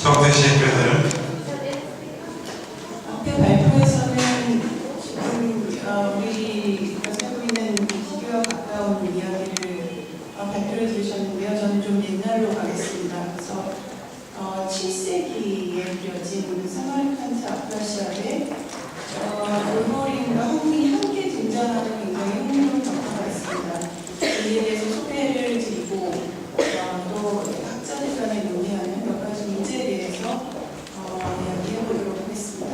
Çok teşekkür ederim. 앞에 발표에서는 지금 우리가 살고 있는 시기와 가까운 이야기를 발표를 들으셨는데요. 저는 좀 옛날로 가겠습니다. 그래서 7세기에 그려진 사마르칸트 아프라시아에 올머리인과 한국인이 함께 등장하는 굉장히 흥미로운 벽화가 있습니다. 이에 대해서 소개를 드리고 또 학자들 간에 논의하는 몇 가지 문제에 대해서 이야기해보도록 하겠습니다.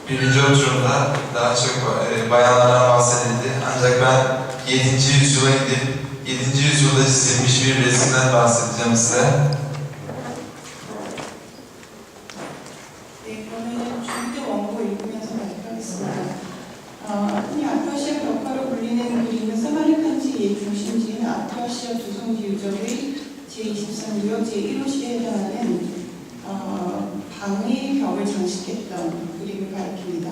Birinci oturumda daha çok bayanlardan bahsedildi. Ancak ben 7. yüzyıla gidip 7. yüzyılda çizilmiş bir resimden bahsedeceğim size. 네, 그러면 중대 원고 읽으면서 발표하겠습니다. 흔히 아프라시아 벽화로 불리는 그림은 사마르칸트의 중심지인 아프라시아 두성지 유적의 제23구역 제1호실에 해당하는 방의 벽을 장식했던 그림을 가리킵니다.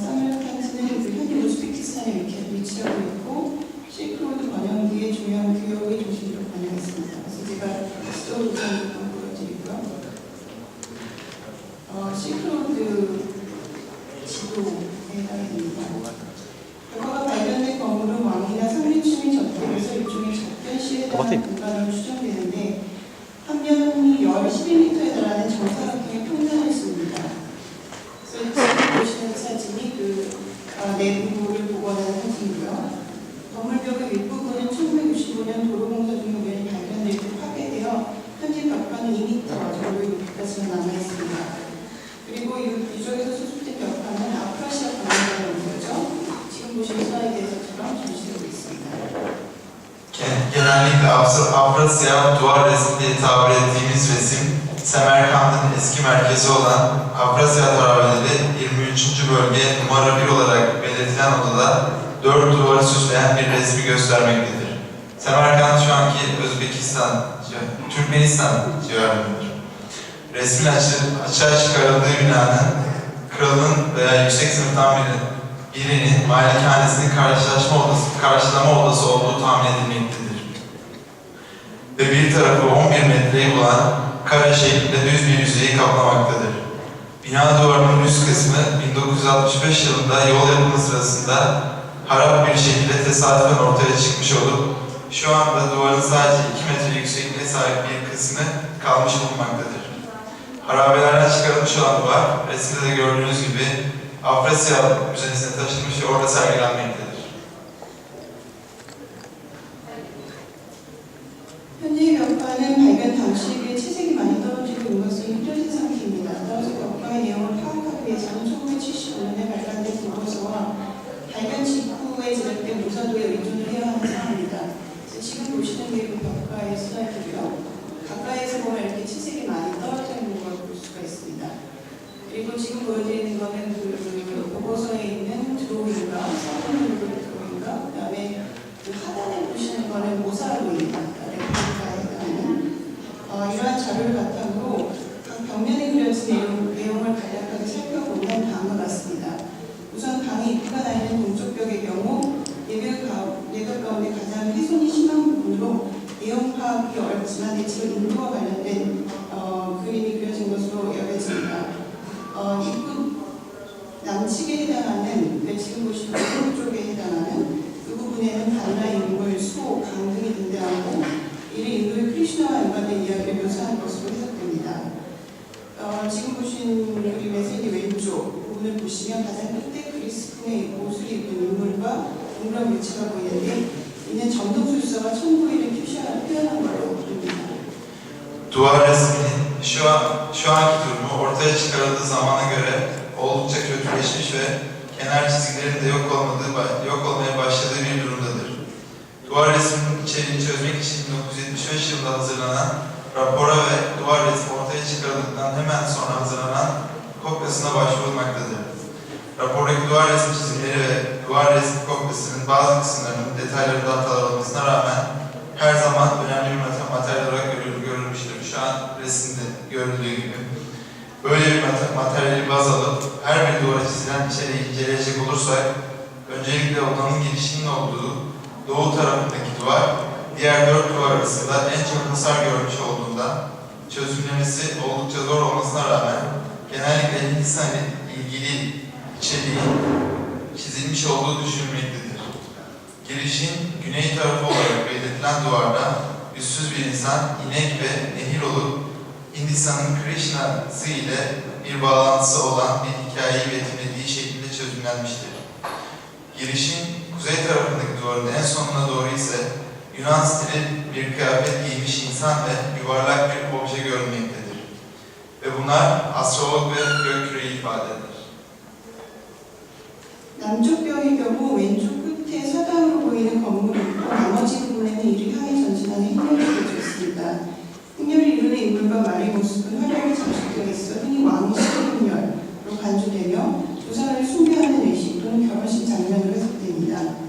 사마르칸트는 현재 우즈베키스탄에 위치하고 있고 실크로드 번영 뒤에 중요한 구역의 중심지로 번영했습니다. 그래서 제가 수도 우선 보여드리고요. 실크로드 지도에 해당됩니다. 벽화가 발견된 건물은 왕이나 상류층의 저택에서 일종의 접견실에 해당하는 공간으로 추정되는데 한면이 11m에 달하는 정사각형의 평면을 씁니다. 그래서 지금 보시는 사진이 내부를 복원하는 사진이고요. 건물벽의 윗부분은 1965년 도로공사 중에 발견될 때 파괴되어 현재 벽화는 2m 정도의 높이까지 남아있습니다. 그리고 이 유적에서 수습된 벽화는 아프라시아 방문가라는 거죠. 지금 보시는 슬라이드에서처럼 전시되고 있습니다. Genellikle Afrasya duvar resmi diye tabir ettiğimiz resim, Semerkant'ın eski merkezi olan Afrasya tarihleri 23. bölge numara 1 olarak belirtilen odada 4 duvarı süsleyen bir resmi göstermektedir. Semerkant şu anki Özbekistan, Türkmenistan civarındadır. Resmin açığa çıkarıldığı binanın kralın veya yüksek sınıftan birinin malikanesinin karşılama odası olduğu tahmin edilmektedir. Ve bir tarafı 11 metreyi bulan kare şeklinde düz bir yüzeyi kaplamaktadır. Bina duvarının üst kısmı 1965 yılında yol yapımı sırasında harap bir şekilde tesadüfen ortaya çıkmış olup şu anda duvarın sadece 2 metre yüksekliğe sahip bir kısmı kalmış bulunmaktadır. Harabelerden çıkarılmış olan duvar, resimde de gördüğünüz gibi Afrasya Müzesi'ne taşınmış ve orada sergilenmektedir. 현재 벽화는 발견 당시에 채색이 많이 떨어지고 음악성이 흐려진 상태입니다. 따라서 벽화의 내용을 파악하기 위해서는 1975년에 발간된 보고서와 발견 직후에 제작된 모사도에 의존을 해야 하는 상황입니다. 지금 보시는 게 그 벽화의 슬라이드고요. 가까이에서 보면 이렇게 채색이 많이 떨어져 있는 걸 볼 수가 있습니다. 그리고 지금 보여드리는 거는 그 보고서에 있는 드로잉과 서문으로 드로잉과 그 다음에 그 하단에 보시는 거는 모사로입니다. 레플리카에 해당하는 이러한 자료를 바탕으로 각 벽면에 그려진 내용을 간략하게 살펴보면 다음과 같습니다. 우선 방의 입구가 나 있는 동쪽 벽의 경우 내벽 가운데 가장 훼손이 심한 부분으로 내용 파악이 어렵지만 대체로 인도와 관련된 그림이 그려진 것으로 여겨집니다. 입구 남측에 해당하는 지금 보시는 오른쪽에 해당하는 그 부분에는 반라 인물, 소, 강 등이 등장하고 이를 인도의 크리슈나와 연관된 이야기를 묘사한 것으로 해석됩니다. 지금 보신 그림에서 이제 왼쪽 부분을 보시면 가장 끝에 그리스풍의 옷을 입은 인물과 동그란 위치가 보이는데 이는 전동술사가 천부일을 표현한 걸로 보입니다. Duvar resminin şu anki durumu ortaya çıkarıldığı zamana göre oldukça kötüleşmiş ve kenar çizgilerin de yok olmaya başladığı bir durumdadır. Duvar resminin içeriğini çözmek için 1975 yılında hazırlanan rapora ve duvar resmi ortaya çıkarıldıktan hemen sonra hazırlanan kopyasına başvurulmaktadır. Rapordaki duvar resmi çizimleri ve duvar resmi kopyasının bazı kısımlarının detaylarında hatalar olmasına rağmen her zaman önemli bir materyal olarak görülmüştür. Şu an resimde görüldüğü gibi. Böyle bir materyali baz alıp her bir duvara çizilen içeriği inceleyecek olursak, öncelikle odanın girişinin olduğu doğu tarafındaki duvar, diğer 4 duvar arasında en çok hasar görmüş olduğundan, çözümlemesi oldukça zor olmasına rağmen genellikle Hindistan'la ilgili içeriği çizilmiş olduğu düşünülmektedir. Girişin güney tarafı olarak belirtilen duvarda yüzsüz bir insan, inek ve nehir olup Hindistan'ın Krishna'sı ile bir bağlantısı olan bir hikayeyi betimlediği şekilde çözümlenmiştir. Girişin kuzey tarafındaki duvarın en sonuna doğru ise Yunan stili bir kıyafet giymiş insan ve yuvarlak bir obje görülmektedir. Ve bunlar astrolog ve gökküreyi ifade eder. 남쪽 벽의 경우 왼쪽 끝에 사당으로 보이는 건물이 있고 나머지 부분에는 이를 향해 전진하는 행렬이 그려져 있습니다. 행렬을 이루는 인물과 말의 모습은 화려하게 장식되어 있어 흔히 왕실 행렬로 간주되며 조상을 숭배하는 의식 또는 결혼식 장면으로 해석됩니다.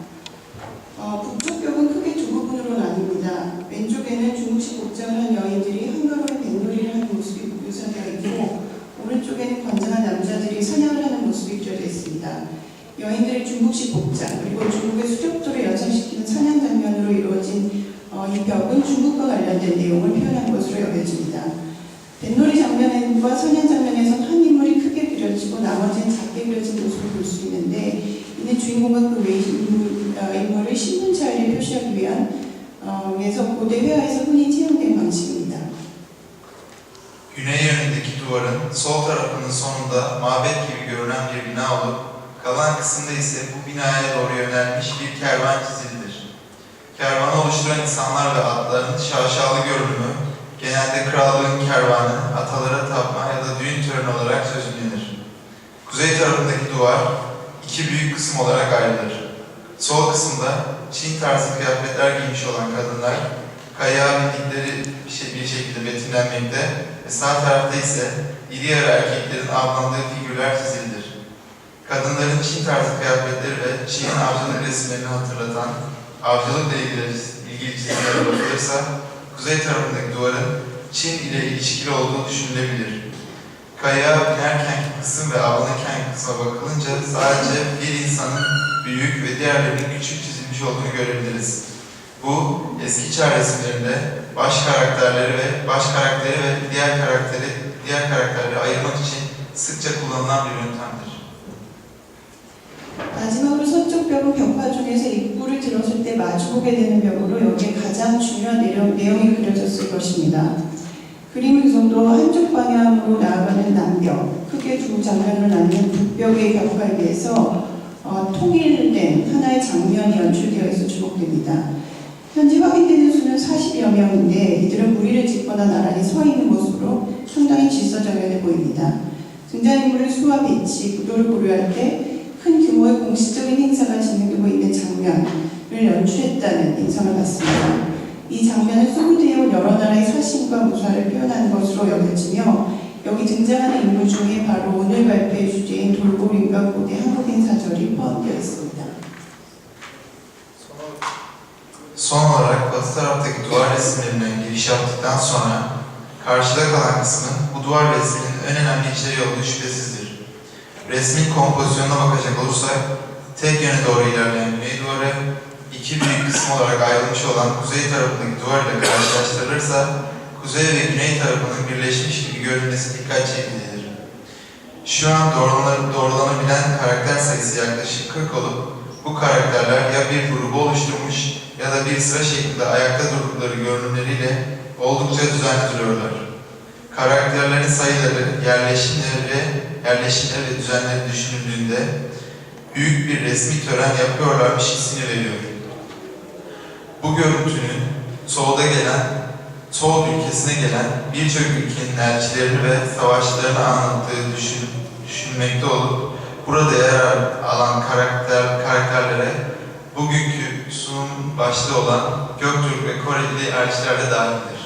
북쪽 벽은 크게 두 부분으로 나뉩니다. 왼쪽에는 중국식 복장을 한 여인들이 한가로이 뱃놀이를 하는 모습이 묘사되어 있고 오른쪽에는 건장한 남자들이 사냥을 하는 모습이 그려져 있습니다. 여인들의 중국식 복장 그리고 중국의 수렵도를 연상시키는 사냥 장면으로 이루어진 이 벽은 중국과 관련된 내용을 표현한 것으로 여겨집니다. 뱃놀이 장면과 사냥 장면에선 한 인물이 크게 그려지고 나머지는 작게 그려진 모습을 볼 수 있는데 이는 주인공과 그 외 인물을 신분 차이를 표시하기 위해서 고대 회화에서 흔히 채용된 방식입니다. Güney yönündeki duvarın sol tarafının sonunda mabet gibi görünen bir bina olup, kalan kısımda ise bu binaya doğru yönelmiş bir kervan çizilidir. Kervanı oluşturan insanlar ve atların şaşalı görünümü, genelde krallığın kervanı, atalara tapma ya da düğün töreni olarak çözümlenir. Kuzey tarafındaki duvar iki büyük kısım olarak ayrılır. Sol kısımda Çin tarzı kıyafetler giymiş olan kadınlar, kayağa bindikleri bir şekilde betimlenmekte ve sağ tarafta ise iri yarı erkeklerin avlandığı figürler çizilidir. Kadınların Çin tarzı kıyafetleri ve Çin'in avcılık resimlerini hatırlatan avcılıkla ilgili çizimlere bakılırsa, kuzey tarafındaki duvarın Çin ile ilişkili olduğu düşünülebilir. Kayağa binerkenki kısım ve avlanırkenki kısma bakılınca sadece bir insanın büyük ve diğerlerinin küçük çizilmiş olduğunu görebiliriz. Bu, eski Çağ resimlerinde baş karakteri ve diğer karakterleri ayırmak için sıkça kullanılan bir yöntemdir. 마지막으로 서쪽 벽은 벽화 중에서 입구를 들어설 때 마주보게 되는 벽으로 여기에 가장 중요한 내용이 그려졌을 것입니다. 그림 구성도 한쪽 방향으로 나아가는 남벽, 크게 두 장면으로 나뉘는 북벽의 벽화에 비해서 통일된 하나의 장면이 연출되어 있어 주목됩니다. 현재 확인되는 수는 40여 명인데 이들은 무리를 짓거나 나란히 서 있는 모습으로 상당히 질서정연해 보입니다. 등장인물의 수와 배치, 구도를 고려할 때 큰 규모의 공식적인 행사가 진행되고 있는 장면을 연출했다는 인상을 받습니다. 이 장면은 소구대에 온 여러 나라의 사신과 무사를 표현하는 것으로 여겨지며 여기 등장하는 인물 중에 바로 오늘 발표의 주제인 돌고림과 고대 한국인 사절이 포함되어 있습니다. Son olarak batı taraftaki duvar resimlerinden giriş yaptıktan sonra karşıda kalan kısmın bu duvar resminin en önemli içeriği olduğu şüphesizdir. Resmin kompozisyonuna bakacak olursak tek yöne doğru ilerleyen güney duvarı iki büyük kısım olarak ayrılmış olan kuzey tarafındaki duvarla karşılaştırılırsa kuzey ve güney tarafının birleşmiş gibi görünmesi dikkat çekicidir. Şu an doğrulanabilen karakter sayısı yaklaşık 40 olup bu karakterler ya bir grubu oluşturmuş ya da bir sıra şeklinde ayakta durdukları görünümleriyle oldukça düzenli duruyorlar. Karakterlerin sayıları, yerleşimleri ve düzenleri düşünüldüğünde büyük bir resmi tören yapıyorlarmış hissini veriyor. Bu görüntünün Soğud ülkesine gelen birçok ülkenin elçilerini ve savaşçılarını anlattığı düşünülmekte olup burada yer alan karakterlere bugünkü sunum başlığı olan Göktürk ve Koreli elçiler de dahildir.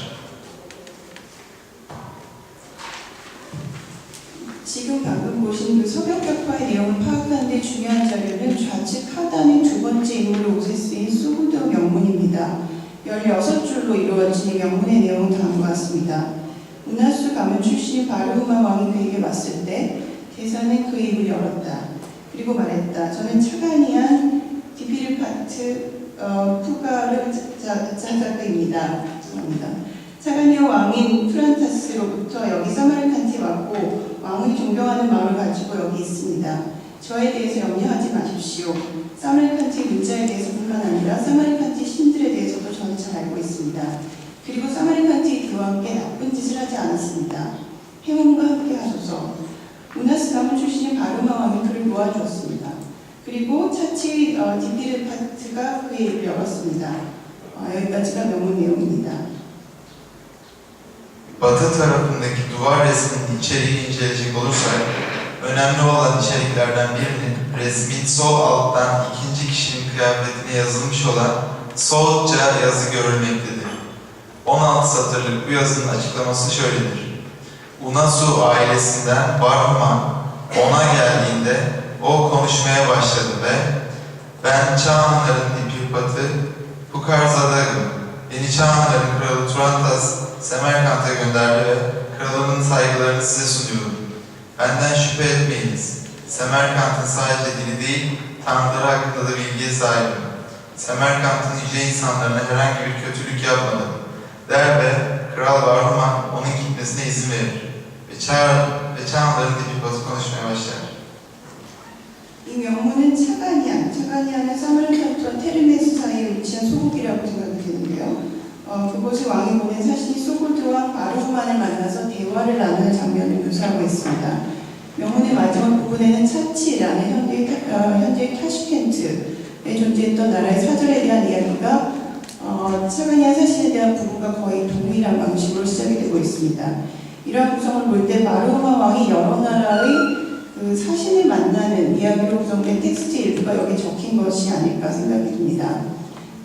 지금 방금 보신 그 서벽벽화의 내용을 파악하는 데 중요한 자료는 좌측 하단의 두 번째 인물의 옷에 쓰인 수구드 명문입니다. 16줄로 이루어진 이 명문의 내용은 다음과 같습니다. 운하수 가문 출신인 바르우마 왕이 그에게 왔을 때 대사는 그 입을 열었다. 그리고 말했다. 저는 차가니안 디피르파트 푸가르 자자크입니다. 죄송합니다. 사가니아 왕인 프란타스로부터 여기 사마르칸트에 왔고 왕을 존경하는 마음을 가지고 여기 있습니다. 저에 대해서 염려하지 마십시오. 사마르칸트의 문자에 대해서뿐만 아니라 사마르칸트 신들에 대해서도 저는 잘 알고 있습니다. 그리고 사마르칸트의 그와 함께 나쁜 짓을 하지 않았습니다. 행운과 함께 하소서. 우나스 가문 출신인 바르마 왕이 그를 도와주었습니다. 그리고 차치 디피르파트가 그의 입을 열었습니다. 여기까지가 명문 내용입니다. Batı tarafındaki duvar resminin içeriğini inceleyecek olursak, önemli olan içeriklerden birinin resmin sol alttan ikinci kişinin kıyafetine yazılmış olan Soğutça yazı görülmektedir. 16 satırlık bu yazının açıklaması şöyledir. Unasu ailesinden Barhuma ona geldiğinde o konuşmaya başladı ve ben Çağanların Dipirpatı Pukarzadag'ım. Beni Çağanların kralı Turantas Semerkant'a gönderdi ve kralımın saygılarını size sunuyorum. Benden şüphe etmeyiniz. Semerkant'ın sadece dili değil, tanrıları hakkında da bilgiye sahibim. Semerkant'ın yüce insanlarına herhangi bir kötülük yapmadım. Der ve Kral Barhuma onun gitmesine izin verir. Ve Çağanların Dipirpatı konuşmaya başlar. 이 명문은 차가니아는 사마르칸트와 테르메스 사이에 위치한 소국이라고 생각이 드는데요. 그곳에 왕이 보낸 사신이 소고드와 바르후만을 만나서 대화를 나누는 장면을 묘사하고 있습니다. 명문의 마지막 부분에는 차치라는 현재의 타슈켄트에 존재했던 나라의 사절에 대한 이야기가 차가니아 사신에 대한 부부가 거의 동일한 방식으로 시작이 되고 있습니다. 이러한 구성을 볼 때 바르후마 왕이 여러 나라의 그 사신을 만나는 이야기로 구성된 텍스트 일부가 여기 적힌 것이 아닐까 생각이 듭니다.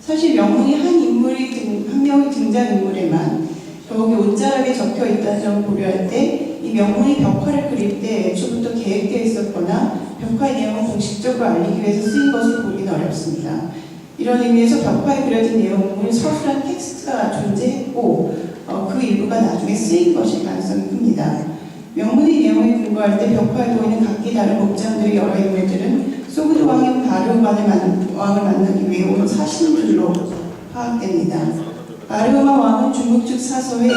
사실 명문이 한 명의 등장인물에만 더욱이 옷자락에 적혀 있다는 점을 고려할 때 이 명문이 벽화를 그릴 때 애초부터 계획되어 있었거나 벽화의 내용을 공식적으로 알리기 위해서 쓰인 것을 보기는 어렵습니다. 이런 의미에서 벽화에 그려진 내용은 서술한 텍스트가 존재했고 그 일부가 나중에 쓰인 것일 가능성이 큽니다. 명문의 내용에 근거할 때 벽화에 보이는 각기 다른 복장들의 여러 인물들은 소그드 왕인 바르후만을 만나기 위해 온 사신들로 파악됩니다. 바르후마 왕은 중국 측 사서에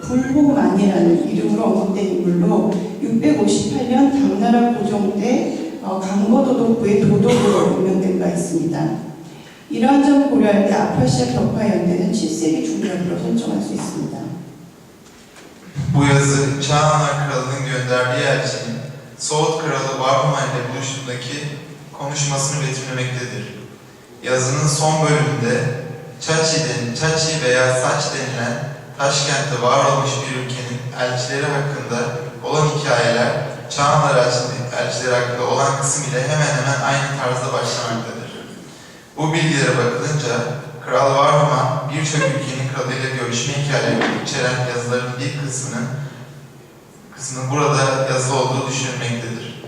불호만이라는 이름으로 언급된 인물로 658년 당나라 고종 때 강거도독부의 도독으로 유명된 바 있습니다. 이러한 점을 고려할 때 아파시아 벽화 연대는 7세기 중반으로 설정할 수 있습니다. Bu yazı Çağanlar Kralı'nın gönderdiği elçinin Soğut Kralı Barhuma ile buluştuğundaki konuşmasını betimlemektedir. Yazının son bölümünde Çaçi veya Saç denilen Taşkent'te var olmuş bir ülkenin elçileri hakkında olan hikayeler Çağanlar elçileri hakkında olan kısım ile hemen hemen aynı tarzda başlamaktadır. Bu bilgilere bakılınca Kral Barhuma birçok ülkenin kralıyla görüşme hikayelerini içeren yazıların bir kısmının burada yazılı olduğu düşünülmektedir.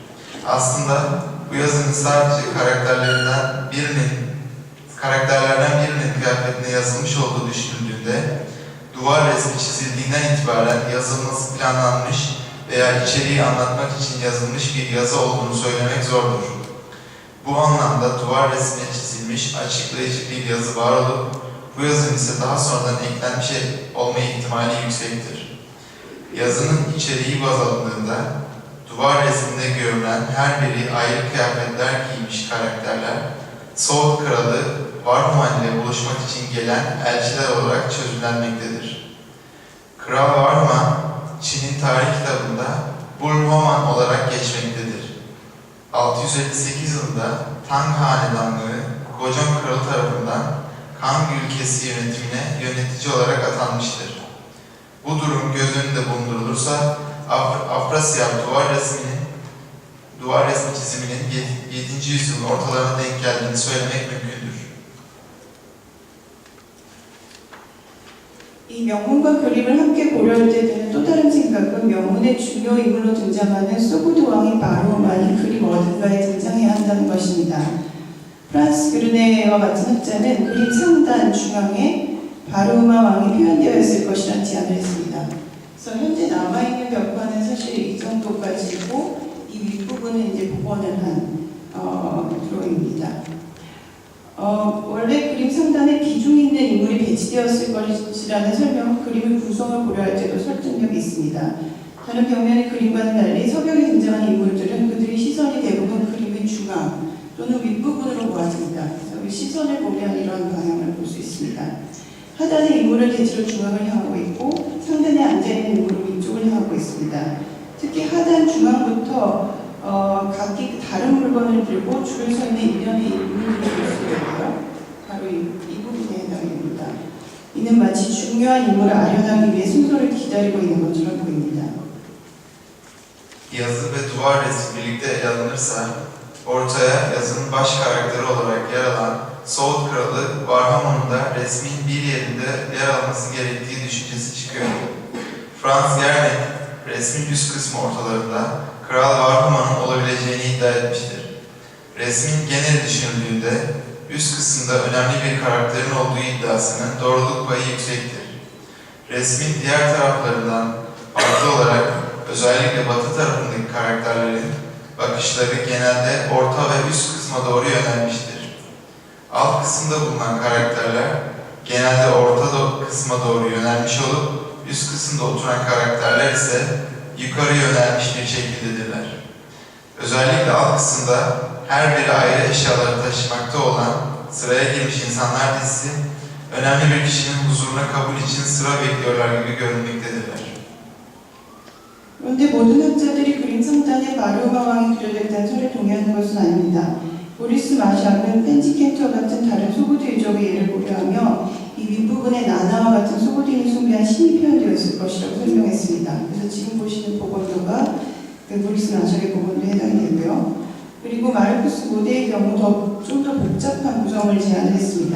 Aslında bu yazının sadece karakterlerden birinin kıyafetine yazılmış olduğu düşünüldüğünde duvar resmi çizildiğinden itibaren yazılması planlanmış veya içeriği anlatmak için yazılmış bir yazı olduğunu söylemek zordur. Bu anlamda duvar resmine çizilmiş açıklayıcı bir yazı var olup bu yazının ise daha sonradan eklenmiş olma ihtimali yüksektir. Yazının içeriği baz alındığında duvar resminde görülen her biri ayrı kıyafetler giymiş karakterler Soğut Kralı Barhuman ile buluşmak için gelen elçiler olarak çözümlenmektedir. Kral Barhuman, Çin'in tarih kitabında Bulhoman olarak geçmektedir. 658 yılında Tang Hanedanlığı Gojong Kralı tarafından Kang ülkesi yönetimine yönetici olarak atanmıştır. Bu durum göz önünde bulundurulursa Afrasiyab duvar resmi çiziminin 7. yüzyılın ortalarına denk geldiğini söylemek mümkündür. 이 명문과 그림을 함께 고려할 때 드는 또 다른 생각은 명문의 중요 인물로 등장하는 소구드 왕인 바르후만이 그림 어딘가에 등장해야 한다는 것입니다. 프란스 그르네와 같은 학자는 그림 상단 중앙에 바르후마 왕이 표현되어 있을 것이라는 제안을 했습니다. 그래서 현재 남아있는 벽화는 사실 이 정도까지고 이 윗부분은 이제 복원을 한 드로잉입니다. 원래 그림 상단에 비중 있는 인물이 배치되었을 것이라는 설명, 그림의 구성을 고려할 때도 설득력이 있습니다. 다른 벽면의 그림과는 달리 서벽에 등장하는 인물들은 그들의 시선이 대부분 그림의 중앙 또는 윗부분으로 모아집니다. 그래서 시선을 보면 이런 방향을 볼 수 있습니다. 하단의 인물은 대체로 중앙을 향하고 있고 상단에 앉아있는 인물은 위쪽을 향하고 있습니다. 특히 하단 중앙부터 각기 다른 물건을 들고 줄을 서 있는 일련의 인물들을 볼 수 있고요. 바로 이 부분에 해당됩니다. 이는 마치 중요한 인물을 아련하기 위해 순서를 기다리고 있는 것처럼 보입니다. Yazı ve duvar resmi birlikte ele alınırsa, ortaya yazının baş karakteri olarak yer alan Soğut Kralı Varhamon'un da resmin bir yerinde yer alması gerektiği düşüncesi çıkıyor. Franz Gernet, resmin üst kısmı ortalarında Kral Varhamon'un olabileceğini iddia etmiştir. Resmin geneli düşünüldüğünde üst kısımda önemli bir karakterin olduğu iddiasının doğruluk payı yüksektir. Resmin diğer taraflarından farklı olarak özellikle batı tarafındaki karakterlerin bakışları genelde orta ve üst kısma doğru yönelmiştir. Alt kısımda bulunan karakterler genelde orta kısma doğru yönelmiş olup üst kısımda oturan karakterler ise yukarı yönelmiş bir şekildedirler. Özellikle alt kısımda her biri ayrı eşyaları taşımakta olan sıraya girmiş insanlar dizisi önemli bir kişinin huzuruna kabul için sıra bekliyorlar gibi görünmektedirler. 그런데 모든 학자들이 그림 상단에 마르오마 왕이 그려졌다는 설에 동의하는 것은 아닙니다. 보리스 마샥은 펜지켄터 같은 다른 소고드 유적의 예를 고려하며 이 윗부분에 나나와 같은 소고드인이 숭배한 신이 표현되어 있을 것이라고 설명했습니다. 그래서 지금 보시는 복원도가 보리스 마샥의 복원도에 해당이 되고요. 그리고 마르쿠스 모데의 경우 좀 더 복잡한 구성을 제안을 했습니다.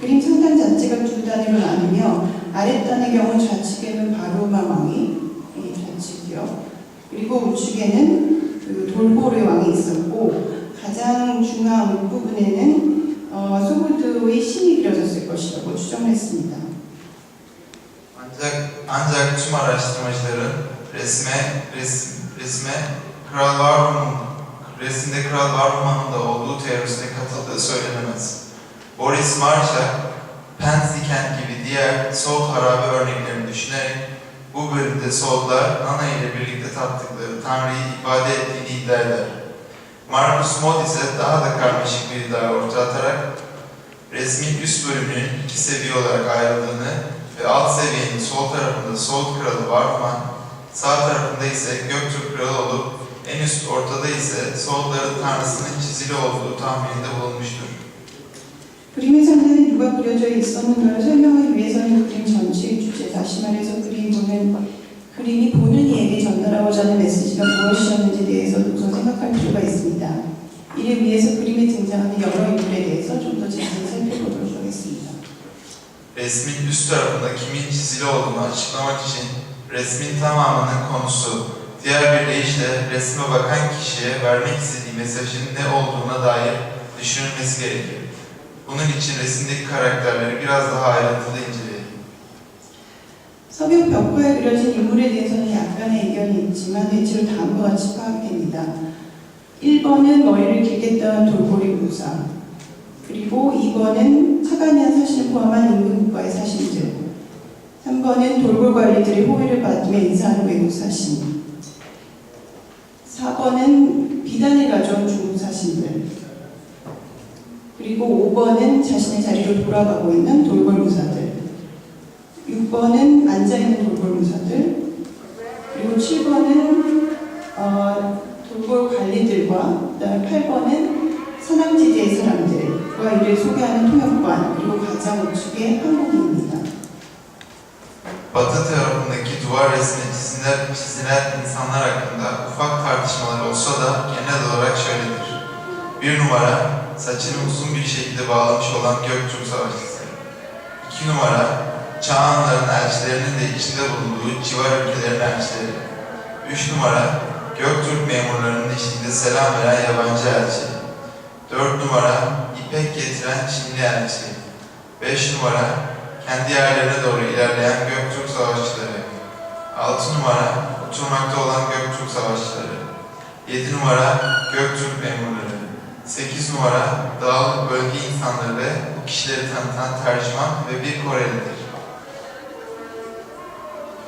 그림 상단 자체가 두 단위로 나누며 아랫단의 경우 좌측에는 바로마 왕이 좌측이요. 그리고 우측에는 그 돌고르의 왕이 있었고 가장 중앙 부분에는 소고드의 신이 그려졌을 것이라고 추정을 했습니다. Ancak tüm araştırmacıların resme resimde Kral Varhamon'un da olduğu teorisine katıldığı söylenemez. Boris Marshak, Pensikent gibi diğer Soğut harabe örneklerini düşünerek bu bölümde Soğutlar Nana ile birlikte taptıkları Tanrı'yı ifade ettiğini iddia eder. Marcus Mod ise daha da karmaşık bir iddia ortaya atarak resmin üst bölümünün iki seviye olarak ayrıldığını ve alt seviyenin sol tarafında Soğut Kralı Varhaman, sağ tarafında ise Göktürk Kralı olup en üst ortada ise Soğutların Tanrısının çizili olduğu tahmininde bulunmuştur. 그림의 상단에 누가 그려져 있었는가를 설명하기 위해서는 그림 전체의 주제, 다시 말해서 그림이 보는 이에게 전달하고자 하는 메시지가 무엇이었는지에 대해서도 우선 생각할 필요가 있습니다. 이를 위해서 그림에 등장하는 여러 인물에 대해서 좀 더 자세히 살펴보도록 하겠습니다. Resmin üst tarafında kimin çizili olduğunu açıklamak için resmin tamamının konusu, diğer bir deyişle resme bakan kişiye vermek istediği mesajın ne olduğuna dair düşünülmesi gerekir. Bunun için resimdeki karakterleri biraz daha ayrıntılı inceleyelim. 서벽 벽화에 그려진 인물에 대해서는 약간의 의견이 있지만 대체로 다음과 같이 파악됩니다. 1번은 머리를 길게 딴 돌고래 무사, 그리고 2번은 차가니안 사신을 포함한 임금국가의 사신들, 3번은 돌골 관리들의 호의를 받으며 인사하는 외국 사신, 4번은 비단을 가져온 중국 사신들, 그리고 5번은 자신의 자리로 돌아가고 있는 돌골 무사들, 6번은 앉아있는 돌골 무사들, 그리고 7번은 돌골 관리들과 그다음에 8번은 서남지대의 사람들과 이를 소개하는 통역관, 그리고 가장 우측에 한국인입니다. Batı tarafındaki duvar resmine çizilen insanlar hakkında ufak tartışmalar olsa da genel olarak şöyledir. 1 numara, saçını uzun bir şekilde bağlamış olan Göktürk savaşçısı. 2 numara, Çağanların elçilerinin de içinde bulunduğu civar ülkelerin elçileri. 3 numara, Göktürk memurlarının eşliğinde selam veren yabancı elçi. 4 numara, ipek getiren Çinli elçi. 5 numara, kendi yerlerine doğru ilerleyen Göktürk savaşçıları. 6 numara, oturmakta olan Göktürk savaşçıları. 7 numara, Göktürk memurları. 8 numara Dağlık bölge insanları ve bu kişileri tanıtan tercüman ve bir Korelidir.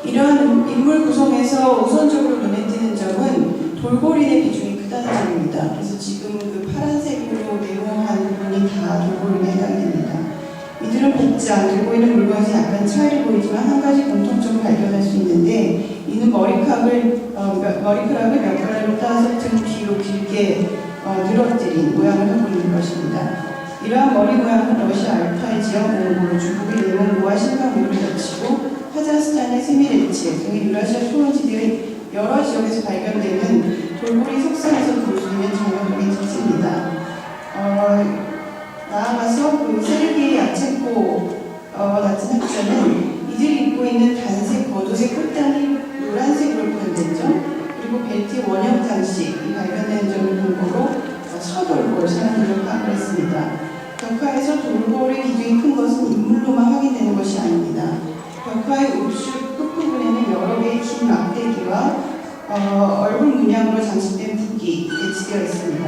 이러한 인물 구성에서 우선적으로 눈에 띄는 점은 돌고린의 비중이 크다는 점입니다. 그래서 지금 그 파란색으로 네모한 부분이 다 돌고린에 해당이 됩니다. 이들은 볶지 않고 있는 물건에서 약간 차이를 보이지만 한 가지 공통점을 발견할 수 있는데 이는 머리카락을 몇 가닥으로 따서 등 뒤로 길게 늘어뜨린 모양을 하고 있는 것입니다. 이러한 머리 모양은 러시아 알타이 지역 몽골, 중국의 내몽고와 신강우를 겹치고 카자흐스탄의 세미레츠 등의 유라시아 초원지대의 여러 지역에서 발견되는 돌고리 석상에서 볼 수 있는 정형적인 특징입니다. 나아가서 그 세르게이 야첸코 같은 학자는 이들이 입고 있는 단색 겉옷의 끝단이 노란색으로 표현됐죠. 그리고 벨트의 원형 장식이 발견되는 점을 근거로 서돌골 사람들을 파악을 했습니다. 벽화에서 돌골의 기둥이 큰 것은 인물로만 확인되는 것이 아닙니다. 벽화의 우측 끝부분에는 여러 개의 긴 막대기와 얼굴 문양으로 장식된 북이 배치되어 있습니다.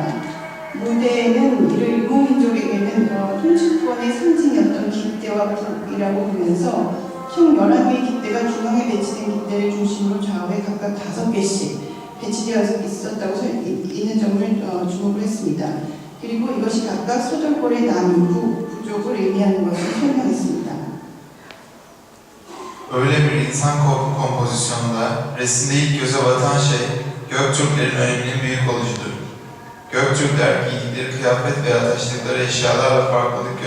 무대에는 이를 유목민족에게는 통치권의 상징이었던 깃대와 북이라고 보면서 총 11개의 깃대가 중앙에 배치된 깃대를 중심으로 좌우에 각각 5개씩 배치되어 있었다고 있는 점을 주목을 했습니다. 그리고 이것이 각각 서돌골의 남부 부족을 의미하는 것을 설명했습니다. Öyle bir insan kompozisyonunda resimde ilk göze batan şey Göktürklerin öneminin büyük oluşudur. Göktürkler giydikleri kıyafet veya taşıdıkları eşyalarla farklılık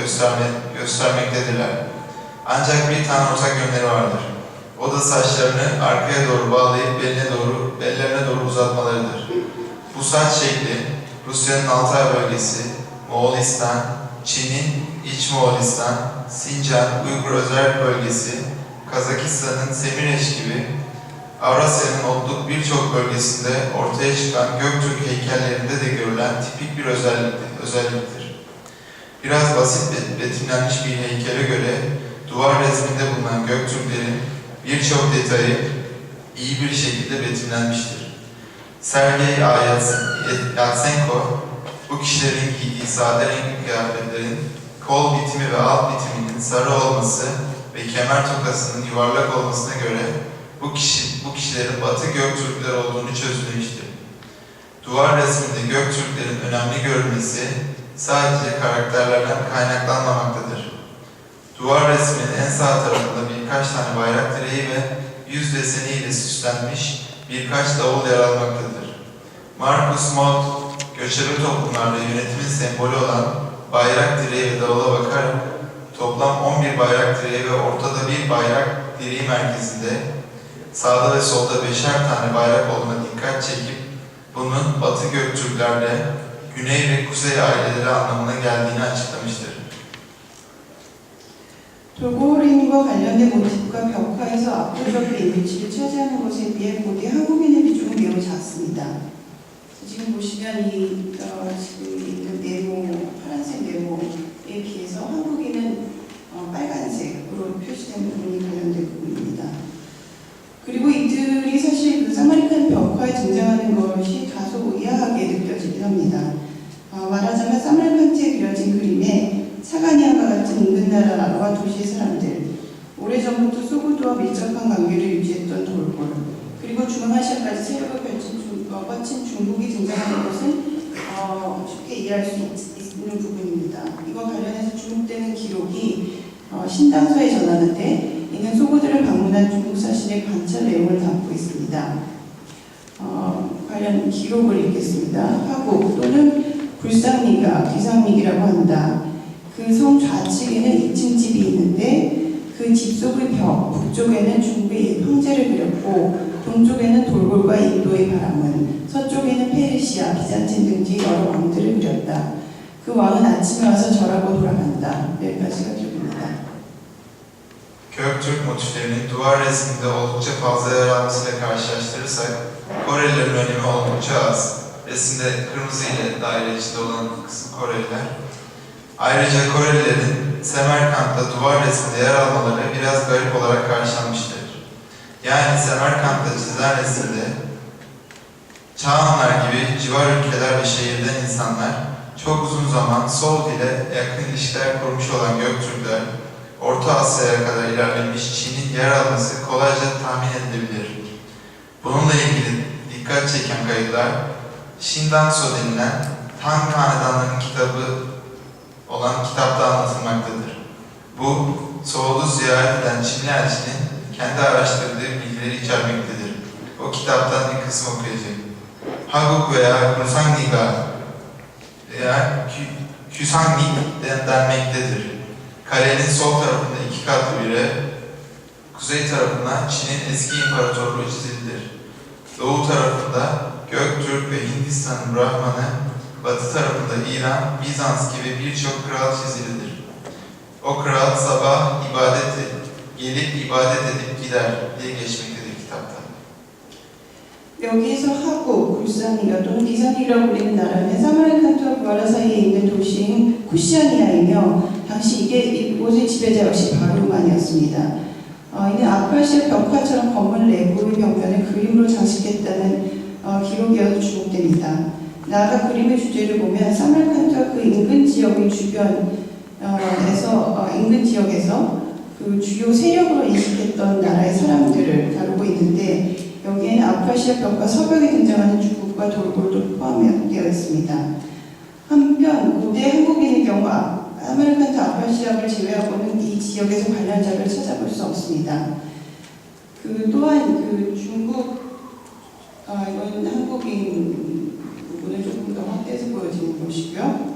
göstermektedirler. Ancak bir tane ortak yönleri vardır. O da saçlarını arkaya doğru bağlayıp bellerine doğru uzatmalarıdır. Bu saç şekli Rusya'nın Altay bölgesi, Moğolistan, Çin'in İç Moğolistan, Sincan, Uygur Özerk bölgesi, Kazakistan'ın Semireç gibi Avrasya'nın otluk birçok bölgesinde ortaya çıkan Göktürk heykellerinde de görülen tipik bir özelliktir. Biraz basit betimlenmiş bir heykele göre duvar resminde bulunan Göktürklerin birçok detayı iyi bir şekilde betimlenmiştir. Sergey Yatsenko, bu kişilerin giydiği sade renkli kıyafetlerin kol bitimi ve alt bitiminin sarı olması ve kemer tokasının yuvarlak olmasına göre bu kişilerin Batı Göktürkler olduğunu çözümlemiştir. Duvar resminde Göktürklerin önemli görülmesi sadece karakterlerden kaynaklanmamaktadır. Duvar resminin en sağ tarafında birkaç tane bayrak direği ve yüz deseniyle süslenmiş birkaç davul yer almaktadır. Markus Mott, göçebe toplumlarda yönetimin sembolü olan bayrak direği ve davula bakarak toplam 11 bayrak direği ve ortada bir bayrak direği merkezinde sağda ve solda 5'er tane bayrak olduğuna dikkat çekip bunun Batı Göktürklerle Güney ve Kuzey aileleri anlamına geldiğini açıklamıştır. 돌고림과 관련된 모티프가 벽화에서 압도적인 위치를 차지하는 것에 비해 고대 한국인의 비중은 매우 작습니다. 지금 보시면 지금 있는 네모, 파란색 네모에 비해서 한국인은 빨간색으로 표시된 부분이 관련된 부분입니다. 그리고 이들이 사실 그 사마리칸 벽화에 등장하는 것이 다소 의아하게 느껴지긴 합니다. 말하자면 사마리칸트에 그려진 그림에 사가니아와 같은 인근 나라와 도시의 사람들, 오래전부터 소구도와 밀접한 관계를 유지했던 돌골, 그리고 중앙아시아까지 세력을 뻗친 중국이 등장하는 것은 쉽게 이해할 수 있는 부분입니다. 이와 관련해서 주목되는 기록이 신당서에 전하는데 이는 소고들을 방문한 중국 사신의 관찰 내용을 담고 있습니다. 관련 기록을 읽겠습니다. 화국 또는 불상미가 귀상미기라고 한다. 그 성 좌측에는 2층 집이 있는데 그 집 속의 벽 북쪽에는 중국의 황제를 그렸고 동쪽에는 돌골과 인도의 바람은 서쪽에는 페르시아, 비잔틴 등지 여러 왕들을 그렸다. 그 왕은 아침에 와서 절하고 돌아간다. 여기까지가 기록입니다. Göktürk motiflerinin duvar resminde oldukça fazla yer almasıyla karşılaştırırsak Korelilerin önemi oldukça az. Resimde kırmızı ile daire içinde olan kısım Koreliler. Ayrıca Korelilerin Semerkant'ta duvar resminde yer almaları biraz garip olarak karşılanmıştır. Yani Semerkant'ta çizilen resimde Çağanlar gibi civar ülkeler ve şehirden insanlar çok uzun zaman Soğut ile yakın ilişkiler kurmuş olan Göktürkler, Orta Asya'ya kadar ilerlemiş Çin'in yer alması kolayca tahmin edilebilir. Bununla ilgili dikkat çeken kayıtlar, Shindanso denilen Tang Hanedanlarının kitabı olan kitapta anlatılmaktadır. Bu, Soğut'u ziyaret eden Çinli elçinin kendi araştırdığı bilgileri içermektedir. O kitaptan bir kısım okuyacağım. Haguk veya Kusangniga veya Küsangnik denmektedir. Kalenin sol tarafında 2 katlı biri, kuzey tarafında Çin'in eski imparatorluğu çizilir. Doğu tarafında Göktürk ve Hindistan Brahmanı, batı tarafında İran, Bizans gibi birçok kral çizilir. O kral sabah gelip ibadet edip gider diye geçmektedir kitapta. 여기에서 하고 굴산이가 또는 기산이라고 불리는 나라는 사마르칸트와 부하라 사이에 있는 도시인 쿠시아니아이며 당시 이곳의 지배자 역시 바루만이었습니다. 이는 아프라시아 벽화처럼 건물 내부의 벽면을 그림으로 장식했다는 기록이어서 주목됩니다. 나아가 그림의 주제를 보면 사마르칸트와 그 인근 지역의 인근 지역에서 그 주요 세력으로 인식했던 나라의 사람들을 다루고 있는데 여기에는 아프라시아 벽과 서벽에 등장하는 중국과 돌골도 포함되어 있습니다. 한편 고대 한국인의 경우 사마르칸트 아프라시아를 제외하고는 이 지역에서 관련자를 찾아볼 수 없습니다. 또한 중국 이건 한국인 부분을 조금 더 확대해서 보여지는 것이고요.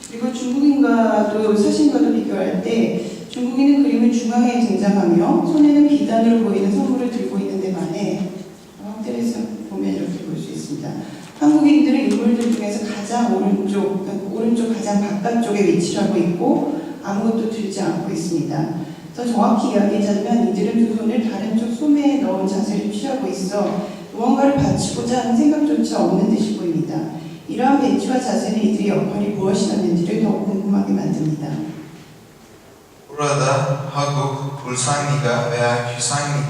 그리고 중국인과도 사진과도 비교할 때 중국인은 그림은 중앙에 등장하며 손에는 비단으로 보이는 선물을 들고 있는 데 반해 확대해서 보면 이렇게 볼 수 있습니다. 한국인들은 인물들 중에서 가장 오른쪽 가장 바깥쪽에 위치를 하고 있고 아무것도 들지 않고 있습니다. 더 정확히 이야기하자면 이들은 두 손을 다른 쪽 소매에 넣은 자세를 취하고 있어 무언가를 받치고자 하는 생각조차 없는 듯이 보입니다. 이러한 배치와 자세는 이들의 역할이 무엇이었는지를 더욱 궁금하게 만듭니다. Burada Haguk, Kusangniga veya Küsangnik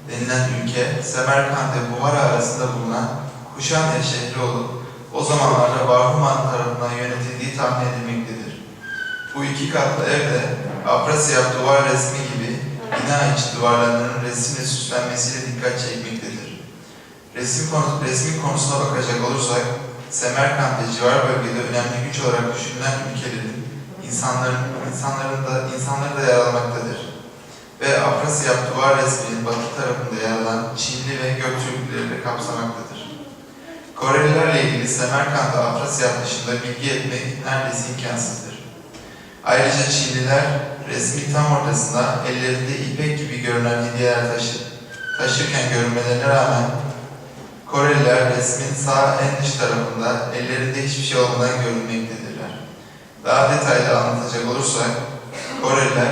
denilen ülke, Semerkant ve Buhara arasında bulunan Kuşanya şehri olup, o zamanlarda Bahruman tarafından yönetildiği tahmin edilmektedir. Bu 2 katlı evde Afrasiyab duvar resmi gibi bina içi duvarlarının resimle süslenmesiyle dikkat çekmektedir. Resmin konusuna bakacak olursak, Semerkant ve civar bölgede önemli güç olarak düşünülen ülkelerin insanları da yer almaktadır. Ve Afrasiyab duvar resminin batı tarafında yer alan Çinli ve Göktürkleri de kapsamaktadır. Korelilerle ilgili Semerkant ve Afrasiyab dışında bilgi etmek neredeyse imkansızdır. Ayrıca Çinliler resmin tam ortasında ellerinde ipek gibi görünen hediyeler taşırken görünmelerine rağmen Koreliler resmin sağ en dış tarafında ellerinde hiçbir şey olmadan görünmektedirler. Daha detaylı anlatacak olursak, Koreliler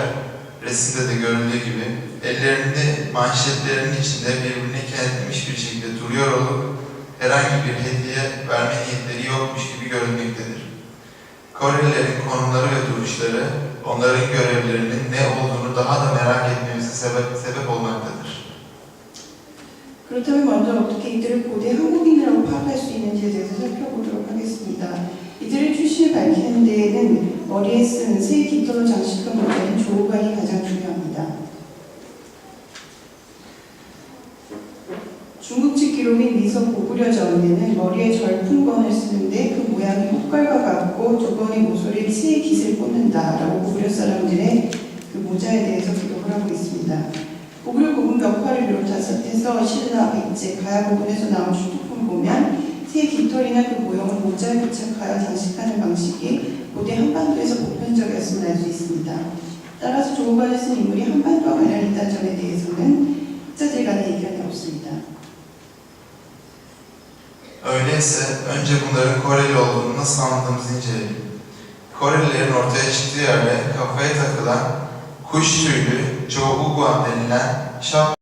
resimde de görüldüğü gibi ellerinde manşetlerinin içinde birbirine kenetlemiş bir şekilde duruyor olup herhangi bir hediye verme niyetleri yokmuş gibi görünmektedir. Korelilerin konumları ve duruşları onların görevlerinin ne olduğunu daha da merak etmemize sebep olmaktadır. 그렇다면 먼저 어떻게 이들을 고대 한국인이라고 파악할 수 있는지에 대해서 살펴보도록 하겠습니다. 이들의 출신을 밝히는 데에는 머리에 쓴 새 깃털로 장식한 모자인 조우관이 가장 중요합니다. 중국 측 기록인 미서 고구려 전에는 머리에 절풍건을 쓰는데 그 모양이 꽃갈과 같고 두 건의 모서리에 새의 깃을 꽂는다라고 고구려 사람들의 그 모자에 대해서 기록을 하고 있습니다. 고구려 고분 벽화를 비롯해서 신라, 백제, 가야 고분에서 나온 출토품을 보면 새의 깃털이나 그 모형을 모자에 부착하여 장식하는 방식이 고대 한반도에서 보편적이었음을 알 수 있습니다. 따라서 조우관을 쓴 인물이 한반도와 관련이 있다는 점에 대해서는 학자들 간의 의견이 없습니다. Öyleyse önce bunların Koreli olduğunu nasıl anladığımızı inceleyelim. Korelilerin ortaya çıktığı yerde kafaya takılan kuş tüylü Chobuguan denilen şap